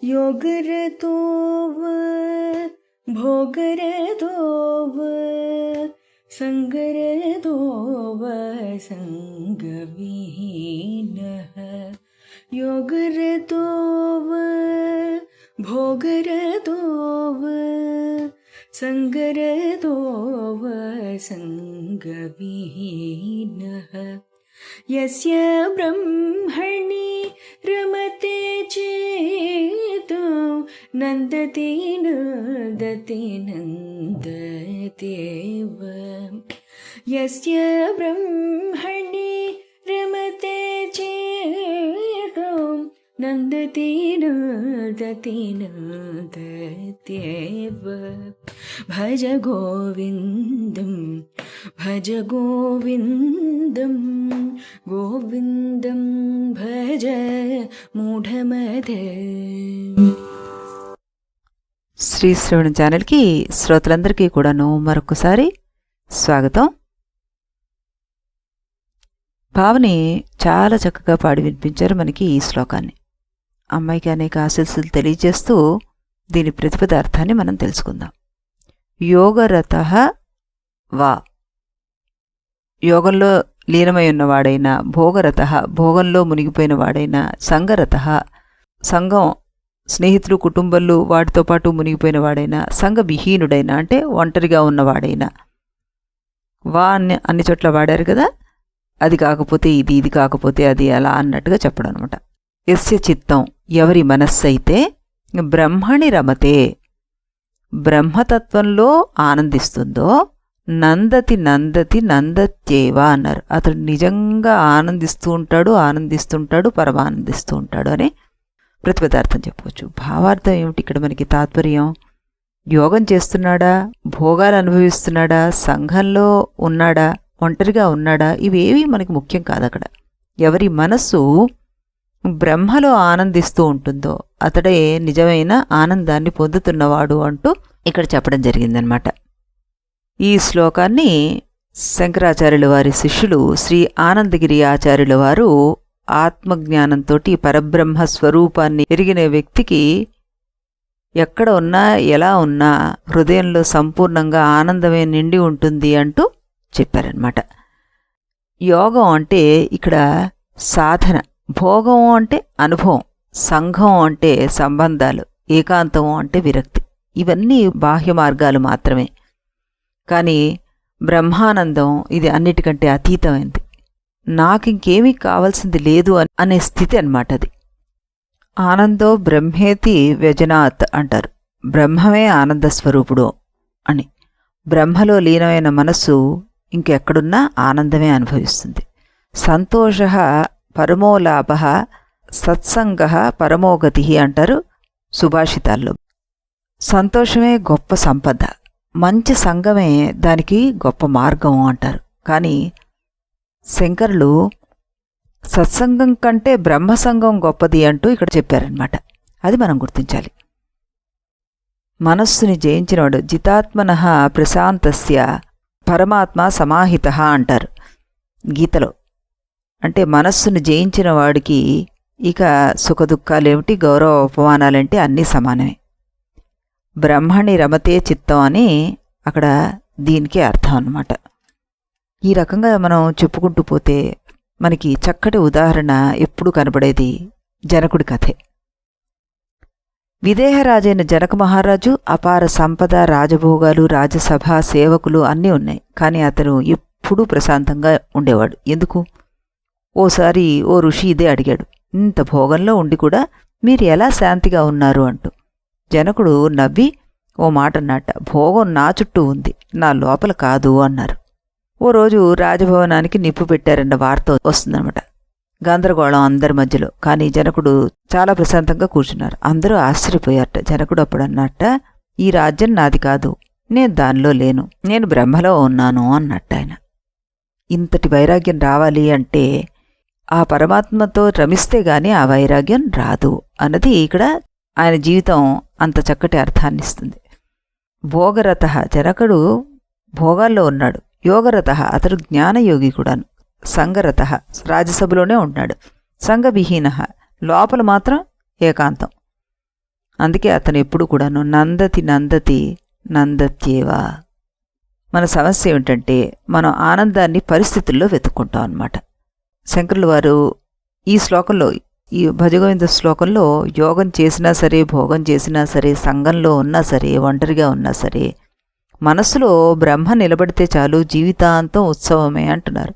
योगरतो वा भोगरतो वा संगरतो वा संगविहीनः योगरतो वा भोगरतो वा संगरतो वा संगविहीनः यस्य ब्रह्मणि रमते चेतो नन्दते नन्दते नन्दतेव यस्य ब्रह्मणि रमते चेतो नन्दते नन्दते नन्दतेव भज गोविन्दं भज गोविन्दं गोविन्दं भज मूढमते। శ్రీ శ్రవణ ఛానల్కి శ్రోతలందరికీ కూడాను మరొకసారి స్వాగతం. భావని చాలా చక్కగా పాడి వినిపించారు మనకి ఈ శ్లోకాన్ని. అమ్మాయికి అనేక ఆశీస్సులు తెలియజేస్తూ దీని ప్రతిపద అర్థాన్ని మనం తెలుసుకుందాం. యోగరతః వా, యోగంలో లీనమై ఉన్నవాడైనా, భోగరతః భోగంలో మునిగిపోయిన వాడైనా, సంగరతః సంఘం స్నేహితులు కుటుంబాలు వాటితో పాటు మునిగిపోయిన వాడైనా, సంఘ విహీనుడైనా అంటే ఒంటరిగా ఉన్నవాడైనా, వా అన్ని చోట్ల వాడారు కదా, అది కాకపోతే ఇది, ఇది కాకపోతే అది, అలా అన్నట్టుగా చెప్పడం అనమాట. యస్య చిత్తం ఎవరి మనస్సు అయితే బ్రహ్మణి రమతే బ్రహ్మతత్వంలో ఆనందిస్తుందో, నందతి నందతి నందత్యేవ అన్నారు. అతడు నిజంగా ఆనందిస్తూ ఉంటాడు, పరమానందిస్తూ ఉంటాడు అని ప్రతిపదార్థం చెప్పవచ్చు. భావార్థం ఏమిటి ఇక్కడ మనకి తాత్పర్యం? యోగం చేస్తున్నాడా, భోగాలు అనుభవిస్తున్నాడా, సంఘంలో ఉన్నాడా, ఒంటరిగా ఉన్నాడా, ఇవేవి మనకి ముఖ్యం కాదు. అక్కడ ఎవరి మనస్సు బ్రహ్మలో ఆనందిస్తూ ఉంటుందో అతడే నిజమైన ఆనందాన్ని పొందుతున్నవాడు అంటూ ఇక్కడ చెప్పడం జరిగిందనమాట. ఈ శ్లోకాన్ని శంకరాచార్యుల వారి శిష్యులు శ్రీ ఆనందగిరి ఆచార్యుల వారు ఆత్మజ్ఞానంతో పరబ్రహ్మ స్వరూపాన్ని ఎరిగిన వ్యక్తికి ఎక్కడ ఉన్నా ఎలా ఉన్నా హృదయంలో సంపూర్ణంగా ఆనందమే నిండి ఉంటుంది అంటూ చెప్పారనమాట. యోగం అంటే ఇక్కడ సాధన, భోగం అంటే అనుభవం, సంఘం అంటే సంబంధాలు, ఏకాంతం అంటే విరక్తి, ఇవన్నీ బాహ్య మార్గాలు మాత్రమే. కానీ బ్రహ్మానందం ఇది అన్నిటికంటే అతీతమైంది. నాకింకేమీ కావాల్సింది లేదు అనే స్థితి అన్నమాట అది. ఆనందో బ్రహ్మేతి వ్యజనాత్ అంటారు. బ్రహ్మమే ఆనందస్వరూపుడు అని. బ్రహ్మలో లీనమైన మనస్సు ఇంకెక్కడున్నా ఆనందమే అనుభవిస్తుంది. సంతోష పరమోలాభ సత్సంగ పరమోగతి అంటారు సుభాషితాల్లో. సంతోషమే గొప్ప సంపద, మంచి సంఘమే దానికి గొప్ప మార్గం అంటారు. కానీ శంకరులు సత్సంగం కంటే బ్రహ్మసంగం గొప్పది అంటూ ఇక్కడ చెప్పారనమాట. అది మనం గుర్తించాలి. మనస్సుని జయించినవాడు జితాత్మనః ప్రశాంతస్య పరమాత్మ సమాహిత అంటారు గీతలో. అంటే మనస్సును జయించిన వాడికి ఇక సుఖదుఖాలేమిటి, గౌరవ ఉపమానాలంటే అన్నీ సమానమే. బ్రహ్మణి రమతే చిత్తం అని అక్కడ దీనికే అర్థం అన్నమాట. ఈ రకంగా మనం చెప్పుకుంటూ పోతే మనకి చక్కటి ఉదాహరణ ఎప్పుడు కనబడేది జనకుడి కథే. విదేహరాజైన జనక మహారాజు అపార సంపద, రాజభోగాలు, రాజసభ, సేవకులు అన్నీ ఉన్నాయి. కానీ అతను ఎప్పుడూ ప్రశాంతంగా ఉండేవాడు. ఎందుకు? ఓసారి ఓ ఋషి ఇదే అడిగాడు, ఇంత భోగంలో ఉండి కూడా మీరు ఎలా శాంతిగా ఉన్నారు అంటూ. జనకుడు నవ్వి ఓ మాట అన్నట్ట, భోగం నా చుట్టూ ఉంది, నా లోపల కాదు అన్నారు. ఓ రోజు రాజభవనానికి నిప్పు పెట్టారన్న వార్త వస్తుందన్నమాట. గందరగోళం అందరి మధ్యలో. కానీ జనకుడు చాలా ప్రశాంతంగా కూర్చున్నారు. అందరూ ఆశ్చర్యపోయారట. జనకుడు అప్పుడు అన్నట్ట, ఈ రాజ్యం నాది కాదు, నేను దానిలో లేను, నేను బ్రహ్మలో ఉన్నాను అన్నట్ట ఆయన. ఇంతటి వైరాగ్యం రావాలి అంటే ఆ పరమాత్మతో రమిస్తే గాని ఆ వైరాగ్యం రాదు అన్నది ఇక్కడ ఆయన జీవితం అంత చక్కటి అర్థాన్నిస్తుంది. భోగరత జనకుడు భోగాల్లో ఉన్నాడు. యోగరత అతడు జ్ఞానయోగి కూడాను. సంగరత రాజసభలోనే ఉన్నాడు. సంగవిహీన లోపల మాత్రం ఏకాంతం. అందుకే అతను ఎప్పుడు కూడాను నందతి నందతి నందత్యేవా. మన సమస్య ఏమిటంటే మనం ఆనందాన్ని పరిస్థితుల్లో వెతుక్కుంటాం అన్నమాట. శంకరులు వారు ఈ శ్లోకంలో, ఈ భజగోవింద శ్లోకంలో యోగం చేసినా సరే, భోగం చేసినా సరే, సంఘంలో ఉన్నా సరే, ఒంటరిగా ఉన్నా సరే, మనస్సులో బ్రహ్మ నిలబడితే చాలు, జీవితాంతం ఉత్సవమే అంటున్నారు.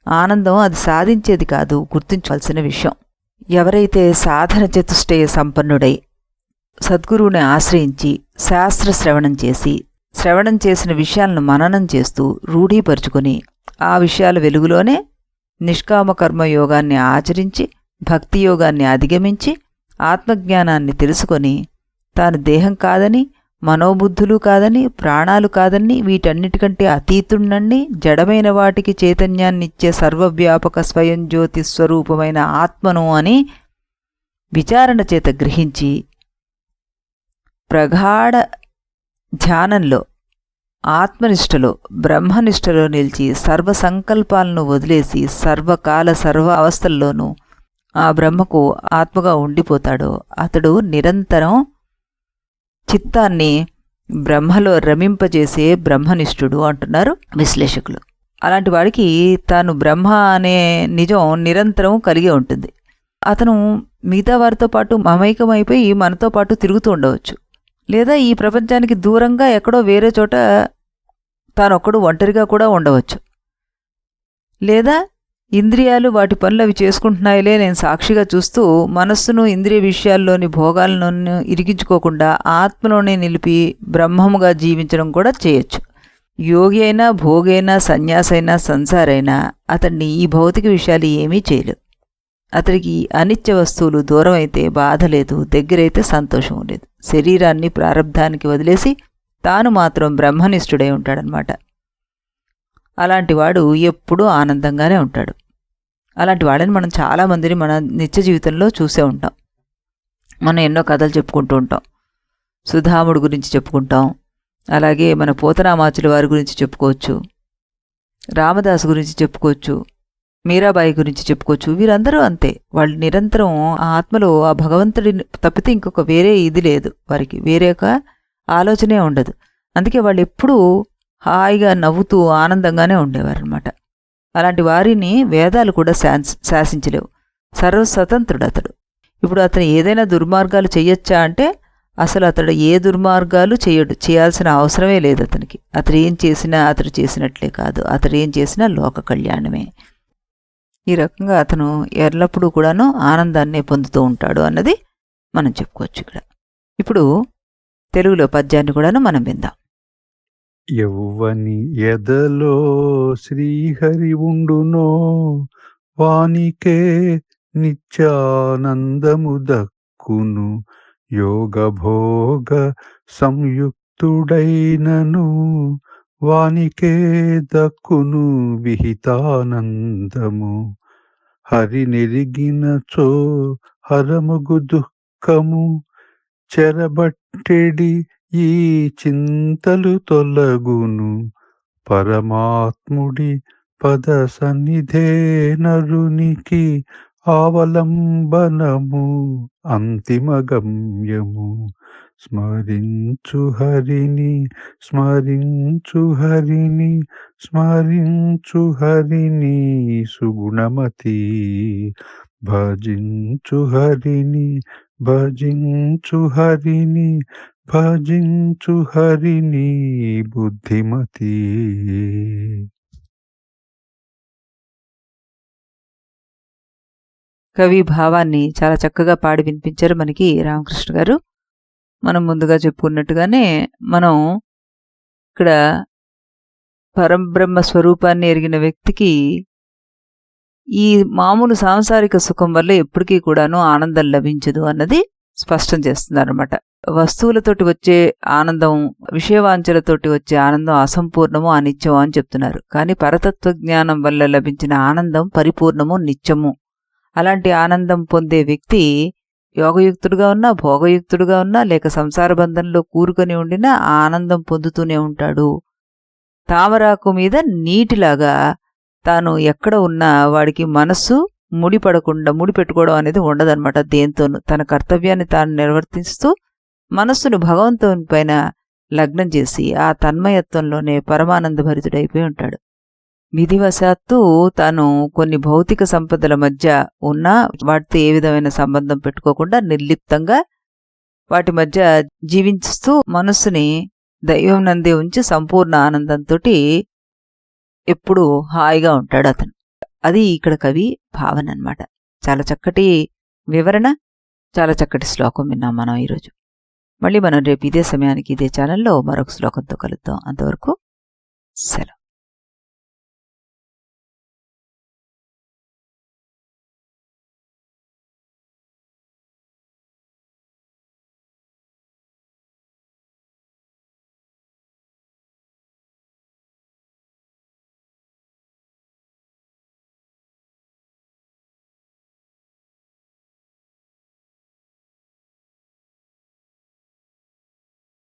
ఆనందం అది సాధించేది కాదు, గుర్తించవలసిన విషయం. ఎవరైతే సాధన చతుష్టయ సంపన్నుడై సద్గురువుని ఆశ్రయించి శాస్త్ర శ్రవణం చేసి, శ్రవణం చేసిన విషయాలను మననం చేస్తూ రూఢీపరుచుకొని ఆ విషయాల వెలుగులోనే నిష్కామ కర్మయోగాన్ని ఆచరించి భక్తి యోగాన్ని అధిగమించి ఆత్మజ్ఞానాన్ని తెలుసుకొని తాను దేహం కాదని, మనోబుద్ధులు కాదని, ప్రాణాలు కాదని, వీటన్నిటికంటే అతీతుణ్ణి, జడమైన వాటికి చైతన్యాన్నిచ్చే సర్వవ్యాపక స్వయం జ్యోతి స్వరూపమైన ఆత్మను అని విచారణ చేత గ్రహించి ప్రగాఢ ధ్యానంలో, ఆత్మనిష్టలో, బ్రహ్మనిష్టలో నిలిచి సర్వసంకల్పాలను వదిలేసి సర్వకాల సర్వ అవస్థల్లోనూ ఆ బ్రహ్మకు ఆత్మగా ఉండిపోతాడో అతడు నిరంతరం చిత్తాన్ని బ్రహ్మలో రమింపజేసే బ్రహ్మనిష్ఠుడు అంటున్నారు విశ్లేషకులు. అలాంటి వాడికి తాను బ్రహ్మ అనే నిజం నిరంతరం కలిగి ఉంటుంది. అతను మిగతా వారితో పాటు మమైకమైపోయి మనతో పాటు తిరుగుతూ ఉండవచ్చు, లేదా ఈ ప్రపంచానికి దూరంగా ఎక్కడో వేరే చోట తానొక్కడు ఒంటరిగా కూడా ఉండవచ్చు, లేదా ఇంద్రియాలు వాటి పనులు అవి చేసుకుంటున్నాయిలే నేను సాక్షిగా చూస్తూ మనస్సును ఇంద్రియ విషయాల్లోని భోగాలను ఇరిగించుకోకుండా ఆత్మలోనే నిలిపి బ్రహ్మముగా జీవించడం కూడా చేయొచ్చు. యోగి అయినా, భోగి అయినా, సన్యాసైనా, సంసారైనా అతన్ని ఈ భౌతిక విషయాలు ఏమీ చేయలేవు. అతడికి అనిత్య వస్తువులు దూరం అయితే బాధ లేదు, దగ్గరైతే సంతోషం లేదు. శరీరాన్ని ప్రారబ్ధానికి వదిలేసి తాను మాత్రం బ్రహ్మనిష్ఠుడై ఉంటాడనమాట. అలాంటి వాడు ఎప్పుడూ ఆనందంగానే ఉంటాడు. అలాంటి వాడిని మనం చాలామందిని మన నిత్య జీవితంలో చూసే ఉంటాం. మనం ఎన్నో కథలు చెప్పుకుంటూ ఉంటాం. సుధాముడు గురించి చెప్పుకుంటాం, అలాగే మన పోతనామాచుల వారి గురించి చెప్పుకోవచ్చు, రామదాసు గురించి చెప్పుకోవచ్చు, మీరాబాయి గురించి చెప్పుకోవచ్చు. వీరందరూ అంతే. వాళ్ళు నిరంతరం ఆ ఆత్మలో ఆ భగవంతుడిని తప్పితే ఇంకొక వేరే ఇది లేదు, వారికి వేరే ఒక ఆలోచనే ఉండదు. అందుకే వాళ్ళు ఎప్పుడూ హాయిగా నవ్వుతూ ఆనందంగానే ఉండేవారనమాట. అలాంటి వారిని వేదాలు కూడా శాసించలేవు. సర్వస్వతంత్రుడు అతడు. ఇప్పుడు అతను ఏదైనా దుర్మార్గాలు చెయ్యొచ్చా అంటే అసలు అతడు ఏ దుర్మార్గాలు చేయడు, చేయాల్సిన అవసరమే లేదు అతనికి. అతడు ఏం చేసినా అతడు చేసినట్లే కాదు, అతడు ఏం చేసినా లోక కళ్యాణమే. ఈ రకంగా అతను ఎల్లప్పుడూ కూడాను ఆనందాన్నే పొందుతూ ఉంటాడు అన్నది మనం చెప్పుకోవచ్చు ఇక్కడ. ఇప్పుడు తెలుగులో పద్యాన్ని కూడాను మనం విందాం. యౌవని ఎదలో శ్రీహరి ఉండునో, వానికే నిత్యానందము దక్కును. యోగభోగ సంయుక్తుడైనను, వానికే దక్కును విహితానందము. హరి నెరిగినచో హరముగు దుఃఖము, చెరబట్టెడి ఈ చింతలు తొలగును. పరమాత్ముడి పద సన్నిధే నరునికి ఆవలంబనము, అంతిమ గమ్యము. స్మరించు హరిని, స్మరించు హరిని, స్మరించు హరిని సుగుణమతి. భజించు హరిని, భజించు హరిని, భజించు హరిని బుద్ధిమతి. కవి భావాన్ని చాలా చక్కగా పాడి వినిపించారు మనకి రామకృష్ణ గారు. మనం ముందుగా చెప్పుకున్నట్టుగానే మనం ఇక్కడ పరబ్రహ్మ స్వరూపాన్ని ఎరిగిన వ్యక్తికి ఈ మామూలు సాంసారిక సుఖం వల్ల ఎప్పటికీ కూడాను ఆనందం లభించదు అన్నది స్పష్టం చేస్తున్నారన్నమాట. వస్తువులతోటి వచ్చే ఆనందం, విషయవాంఛలతోటి వచ్చే ఆనందం అసంపూర్ణము, అనిత్యము అని చెప్తున్నారు. కానీ పరతత్వ జ్ఞానం వల్ల లభించిన ఆనందం పరిపూర్ణము, నిత్యము. అలాంటి ఆనందం పొందే వ్యక్తి యోగయుక్తుడుగా ఉన్నా, భోగయుక్తుడుగా ఉన్నా, లేక సంసార బంధంలో కూరుకొని ఉండినా ఆనందం పొందుతూనే ఉంటాడు. తామరాకు మీద నీటిలాగా తాను ఎక్కడ ఉన్నా వాడికి మనస్సు ముడిపెట్టుకోవడం అనేది ఉండదన్నమాట. దేంతోనూ తన కర్తవ్యాన్ని తాను నిర్వర్తిస్తూ మనస్సును భగవంతుని పైన లగ్నం చేసి ఆ తన్మయత్వంలోనే పరమానంద భరితుడైపోయి ఉంటాడు. విధివశాత్తు తాను కొన్ని భౌతిక సంపదల మధ్య ఉన్నా వాటితో ఏ విధమైన సంబంధం పెట్టుకోకుండా నిర్లిప్తంగా వాటి మధ్య జీవిస్తూ మనస్సుని దైవం నందే ఉంచి సంపూర్ణ ఆనందంతో ఎప్పుడూ హాయిగా ఉంటాడు అతను. అది ఇక్కడ కవి భావన అన్నమాట. చాలా చక్కటి వివరణ, చాలా చక్కటి శ్లోకం విన్నాం మనం ఈరోజు. మళ్ళీ మనం రేపు ఇదే సమయానికి ఇదే ఛానల్లో మరొక శ్లోకంతో కలుద్దాం. అంతవరకు సెలవు.